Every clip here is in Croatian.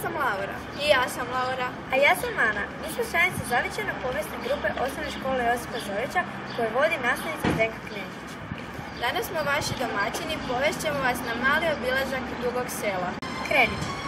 sam Laura. I ja sam Laura. A ja sam Ana. Mi smo članice zavičajne povijesne grupe Osnovne škole Josipa Zorića koje vodi nastavnica Zdenka Knežić. Danas smo vaši domaćini, povest ćemo vas na mali obilazak Dugog Sela. Krenimo.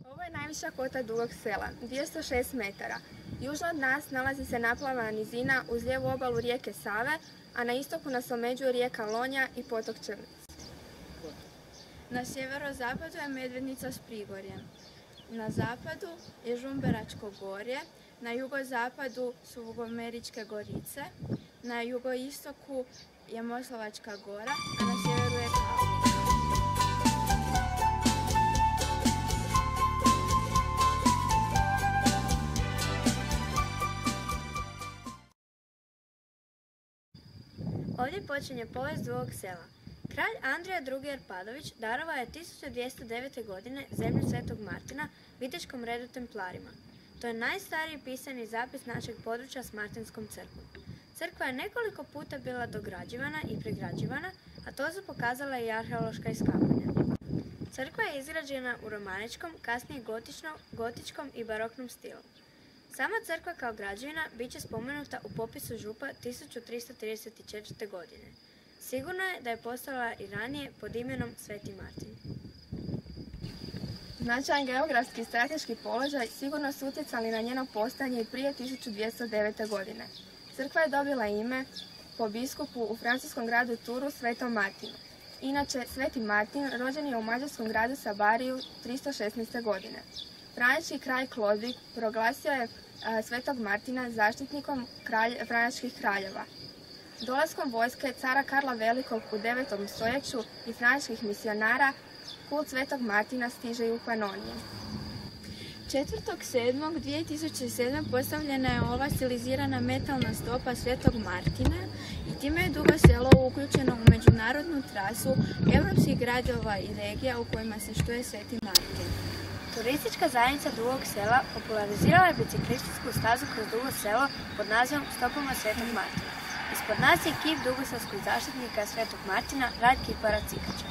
Ovo je najviša kota Dugog Sela, 206 metara. Južno od nas nalazi se naplavna nizina uz lijevu obalu rijeke Save, a na istoku nas omeđuju rijeka Lonja i potok Črnic. Na sjeverozapadu je Medvednica s Prigorjem. Na zapadu je Žumberačko gorje, na jugozapadu su Vugomeričke gorice, na jugoistoku je Moslavačka gora, a na sjeveru je Kalnik. Ovdje počinje povijest Dugog Sela. Kralj Andrija II. Erpadović darovao je 1202. godine zemlju Svetog Martina viteškom redu Templarima. To je najstariji pisani zapis našeg područja s Martinskom crkvom. Crkva je nekoliko puta bila dograđivana i pregrađivana, a to su pokazala i arheološka iskapanja. Crkva je izgrađena u romaničkom, kasnije gotičkom i baroknom stilu. Sama crkva kao građevina bit će spomenuta u popisu župa 1334. godine. Sigurno je da je postojala i ranije pod imenom Sveti Martin. Značajan geografski i strateški položaj sigurno su utjecali na njeno postojanje i prije 1209. godine. Crkva je dobila ime po biskupu u francuskom gradu Turu Svetom Martinu. Inače, Sveti Martin rođen je u mađarskom gradu Sabariju 316. godine. Franjački kralj Klodvig proglasio je Svetog Martina zaštitnikom franjačkih kraljeva. Dolaskom vojske cara Karla Velikog u 9. stoljeću i franjačkih misionara kult Svetog Martina stiže i u Panonije. 4.7.2007. postavljena je ova stilizirana metalna stopa Svetog Martina i time je Dugo Selo uključeno u međunarodnu trasu europskih gradova i regija u kojima se štuje Sveti Martin. Turistička zajednica Dugog Sela popularizirala je biciklističku stazu kroz Dugo Selo pod nazivom Stopama Svetog Martina. Ispod nas je kip dugoselskog zaštitnika Svetog Martina, Rad Kipara Cikača.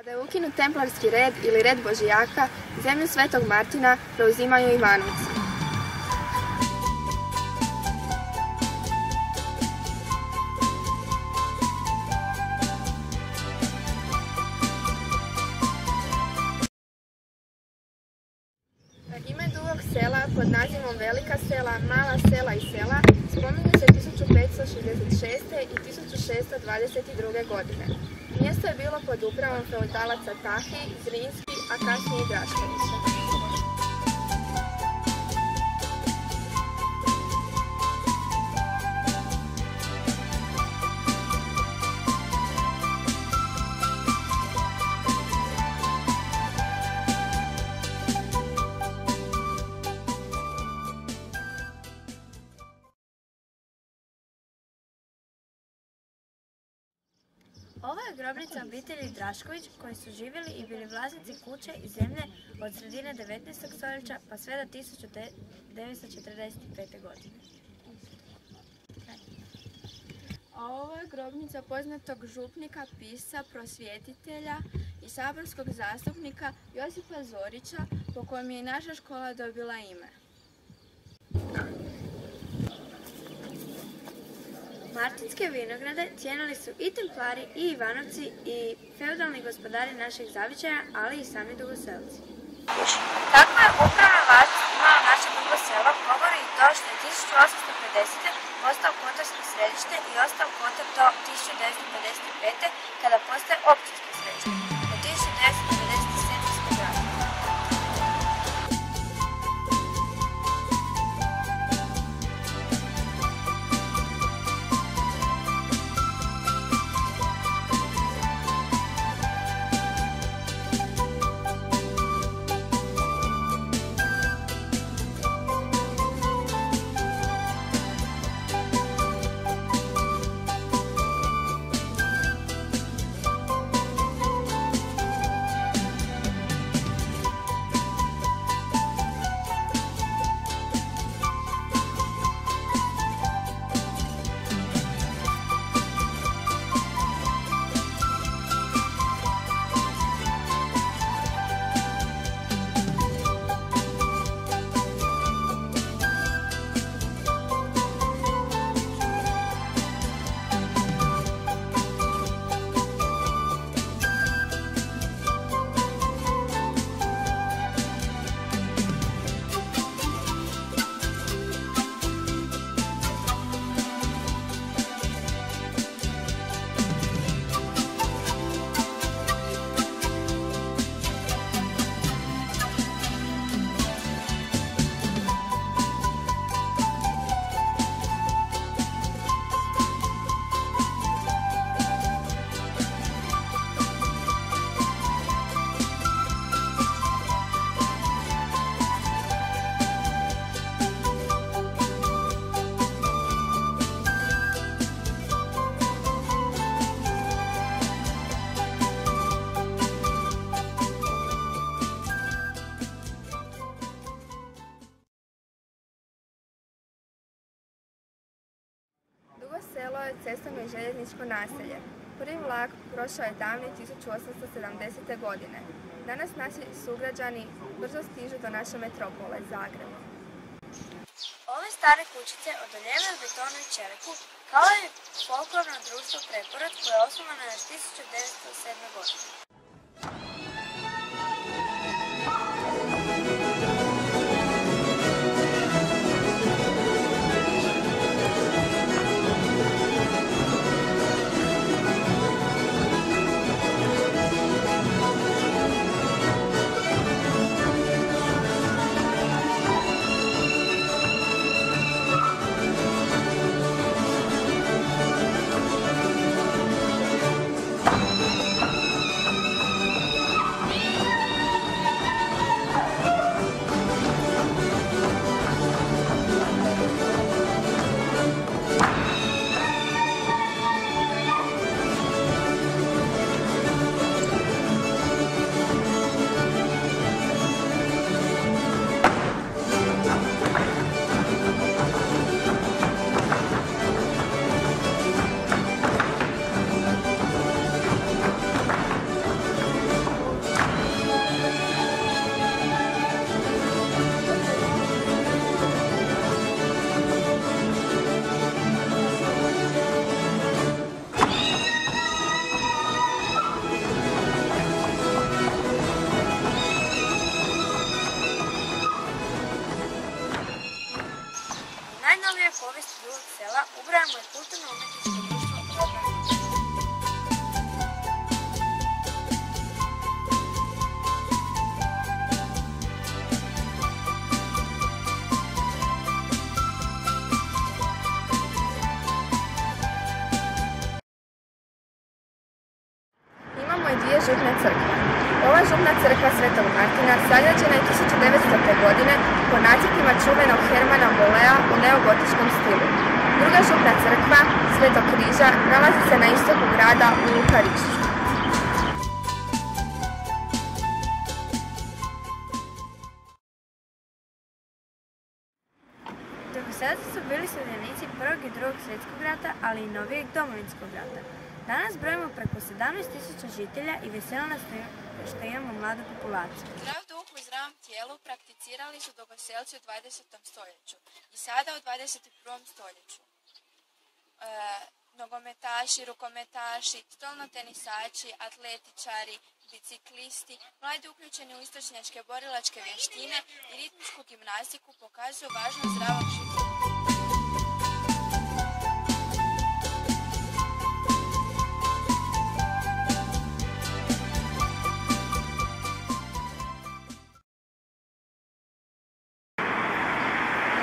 Kada je ukinut templarski red ili red Božijaka, zemlju Svetog Martina preuzimaju Ivanovci. Ime Dugog Sela pod nazivom Velika sela, Mala sela i sela spominje se 1566. i 1622. godine. Mjesto je bilo pod upravom feudalaca Tahi, Zrinski, a kasnije i Draškovića. Ovo je grobnica obitelji Drašković koji su živjeli i bili vlasnici kuće i zemlje od sredine 19. stoljeća pa sve do 1945. godine. A ovo je grobnica poznatog župnika, pisca, prosvjetitelja i saborskog zastupnika Josipa Zorića, po kojem je i naša škola dobila ime. Martinske vinograde cijenili su i templari i Ivanovci i feudalni gospodari našeg zavičaja, ali i sami Dugoselci. Kako je upravna važnost imala naše Dugo Selo, govori i to što je 1850. postao kotarsko središte i ostao kotar do 1955. kada postaje općinsko središte. Do 1997. smo grad. Dugo Selo je cestovno i željezničko naselje. Prvi vlak prošao je davne 1870. godine. Danas naši sugrađani brzo stižu do naše metropole, Zagreba. Ove stare kućice odoljevaju betonu i čeliku, kao i folklorno društvo Preporod koje je osnovano još 1907. godine. Najnovija povijest Dugog Sela ubrajamo i kulturno-umjetničko društvo Preporod. Imamo i dvije župne crkve. Ova župna crkva Svetog Martina sagrađena je 1900. godine po nacrtima čuvenog Hermana Bollea u neogotičkom stilu. Druga župna crkva Svetog Križa nalazi se na istoku grada u Lukaričiću. Dugoselci su bili sudionici Prvog i Drugog svjetskog rata, ali i novijeg Domovinskog rata. Danas brojimo preko 17.000 žitelja i veselo nas što imamo mladu populaciju. Zdrav duh u zdravom tijelu prakticirali su Dugoselci u 20. stoljeću i sada u 21. stoljeću. Nogometaši, rukometaši, stolnotenisači, atletičari, biciklisti, mladi uključeni u istočnjačke borilačke vještine i ritmičku gimnastiku pokazuju važnost zdravog života.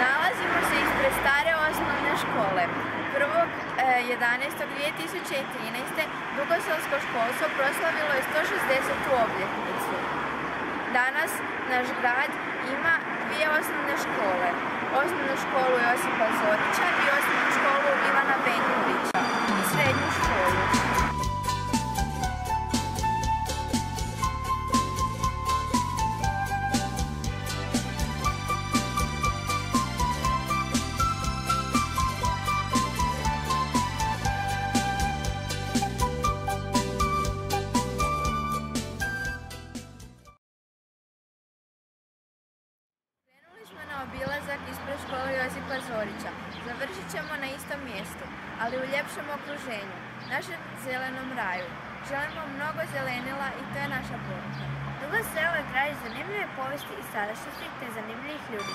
Nalazimo se ispred stare osnovne škole. 1.11.2013. Dugoselsko školstvo proslavilo je 160. obljetnicu. Danas naš grad ima dvije osnovne škole. Osnovnu školu Josipa Zorića i osnovnu školu Ivana Benkovića i srednju školu. Obilazak ispred škole Josipa Zorića. Završit ćemo na istom mjestu, ali u ljepšem okruženju, našem zelenom raju. Želimo mnogo zelenila i to je naša poruka. Dugo Selo je kraj zanimljive povijesti i sadašnjosti te zanimljivih ljudi.